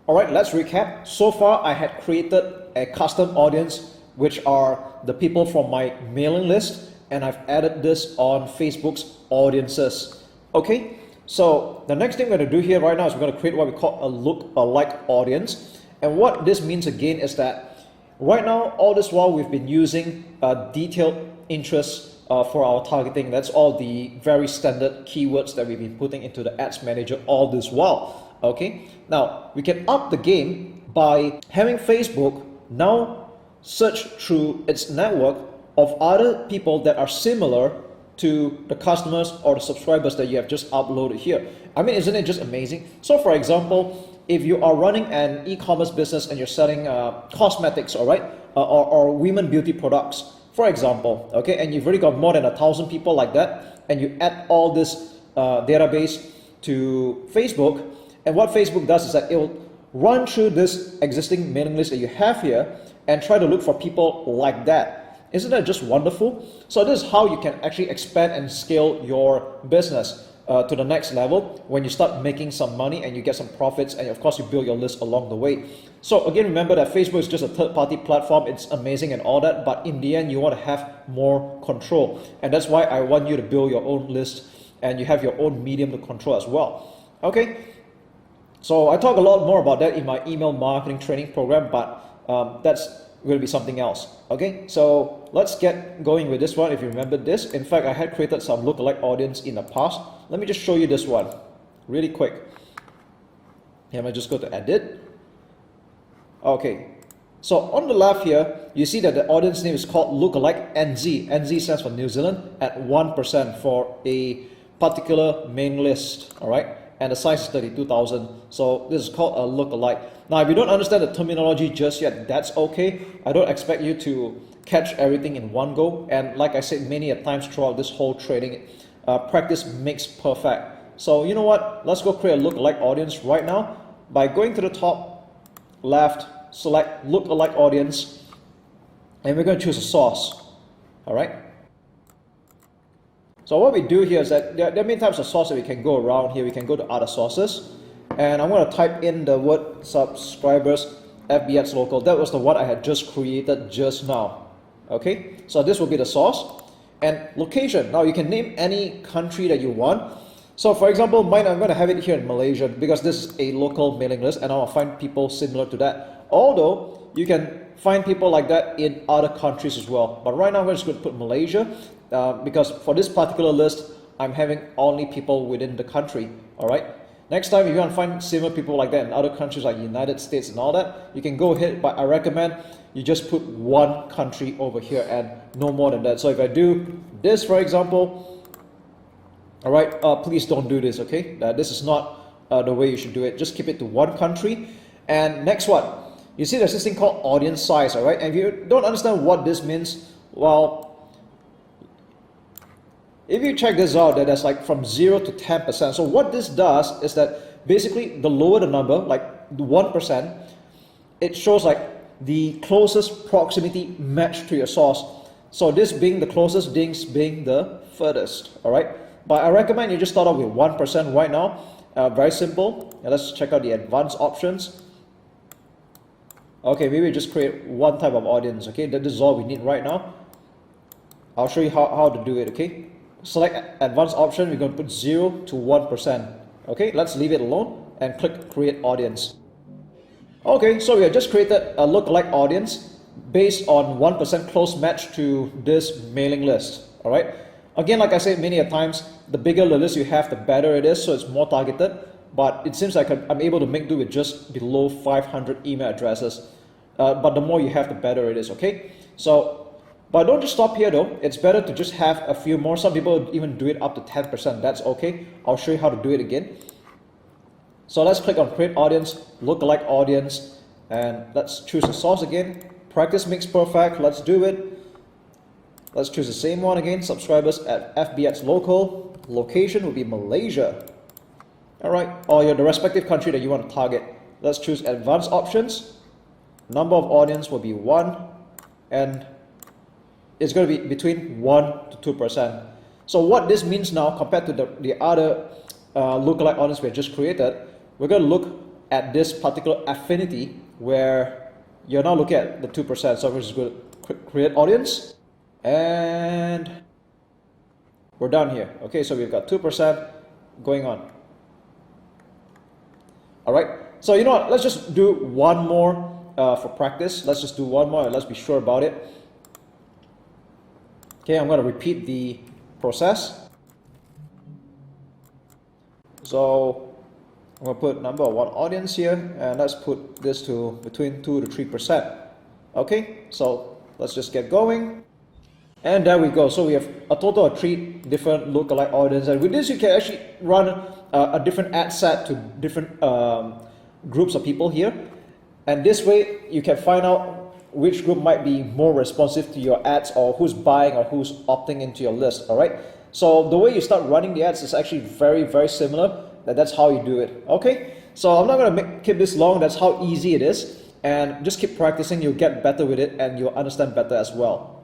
Alright, let's recap. So far, I had created a custom audience, which are the people from my mailing list, and I've added this on Facebook's audiences. Okay, so the next thing we're going to do here right now is we're going to create what we call a lookalike audience. And what this means again is that right now, all this while we've been using detailed interests for our targeting. That's all the very standard keywords that we've been putting into the ads manager all this while. Okay, now we can up the game by having Facebook now search through its network of other people that are similar to the customers or the subscribers that you have just uploaded here. I mean, isn't it just amazing? So for example, if you are running an e-commerce business and you're selling cosmetics, all right, or women beauty products, for example, okay, and you've already got more than 1,000 people like that, and you add all this database to Facebook, and what Facebook does is that it will run through this existing mailing list that you have here and try to look for people like that. Isn't that just wonderful? So this is how you can actually expand and scale your business to the next level when you start making some money and you get some profits, and of course you build your list along the way. So again, remember that Facebook is just a third-party platform. It's amazing and all that, but in the end you want to have more control, and that's why I want you to build your own list and you have your own medium to control as well. Okay, so I talk a lot more about that in my email marketing training program, but that's going to be something else. Okay, so let's get going with this one. If you remember this, in fact, I had created some lookalike audience in the past. Let me just show you this one really quick. Here, I just go to edit. Okay, so on the left here, you see that the audience name is called Lookalike NZ. NZ stands for New Zealand at 1% for a particular main list. All right, and the size is 32,000. So this is called a lookalike. Now, if you don't understand the terminology just yet, that's okay. I don't expect you to catch everything in one go. And like I said many a times throughout this whole training, practice makes perfect. So you know what? Let's go create a lookalike audience right now by going to the top left, select lookalike audience, and we're going to choose a source. All right. So what we do here is that there are many types of sources that we can go around here. We can go to other sources, and I'm going to type in the word subscribers FBX local. That was the one I had just created just now. Okay, so this will be the source. And location, now you can name any country that you want. So for example, mine, I'm going to have it here in Malaysia because this is a local mailing list and I will find people similar to that. Although you can find people like that in other countries as well. But right now I'm just going to put Malaysia because for this particular list, I'm having only people within the country. All right. Next time, if you want to find similar people like that in other countries like United States and all that, you can go ahead, but I recommend you just put one country over here and no more than that. So if I do this, for example, all right, please don't do this, okay? This is not the way you should do it. Just keep it to one country. And next one, you see there's this thing called audience size, all right? And if you don't understand what this means, well, if you check this out, that that's like from 0 to 10%. So what this does is that basically the lower the number, like the 1%, it shows like the closest proximity match to your source. So this being the closest, this being the furthest, all right? But I recommend you just start off with 1% right now. Very simple. Now let's check out the advanced options. Okay, maybe just create one type of audience, okay? This is all we need right now. I'll show you how to do it, okay? Select advanced option, we're going to put 0 to 1%. Okay, let's leave it alone and click create audience. Okay, so we have just created a lookalike audience based on 1% close match to this mailing list. All right. Again, like I said many a times, the bigger the list you have, the better it is, so it's more targeted. But it seems like I'm able to make do with just below 500 email addresses. But the more you have, the better it is. Okay, so. But don't just stop here though. It's better to just have a few more. Some people even do it up to 10%. That's okay. I'll show you how to do it again. So let's click on create audience, lookalike audience, and let's choose a source again. Practice makes perfect. Let's do it. Let's choose the same one again. Subscribers at FBX local. Location will be Malaysia. All right. Or the respective country that you want to target. Let's choose advanced options. Number of audience will be 1, and it's going to be between 1 to 2%. So what this means now compared to the other lookalike audience we have just created, we're going to look at this particular affinity where you're now looking at the 2%. So we're just going to create audience, and we're done here. Okay, so we've got 2% going on. All right, so you know what, let's just do one more for practice. Let's just do one more and let's be sure about it. Okay, I'm going to repeat the process. So I'm going to put number of one audience here, and let's put this to between 2 to 3%. Okay, so let's just get going. And there we go. So we have a total of 3 different lookalike audience, and with this you can actually run a different ad set to different groups of people here, and this way you can find out which group might be more responsive to your ads, or who's buying or who's opting into your list. All right, so the way you start running the ads is actually very similar. That's how you do it. Okay, so I'm not going to keep this long. That's how easy it is, and just keep practicing. You'll get better with it and you'll understand better as well.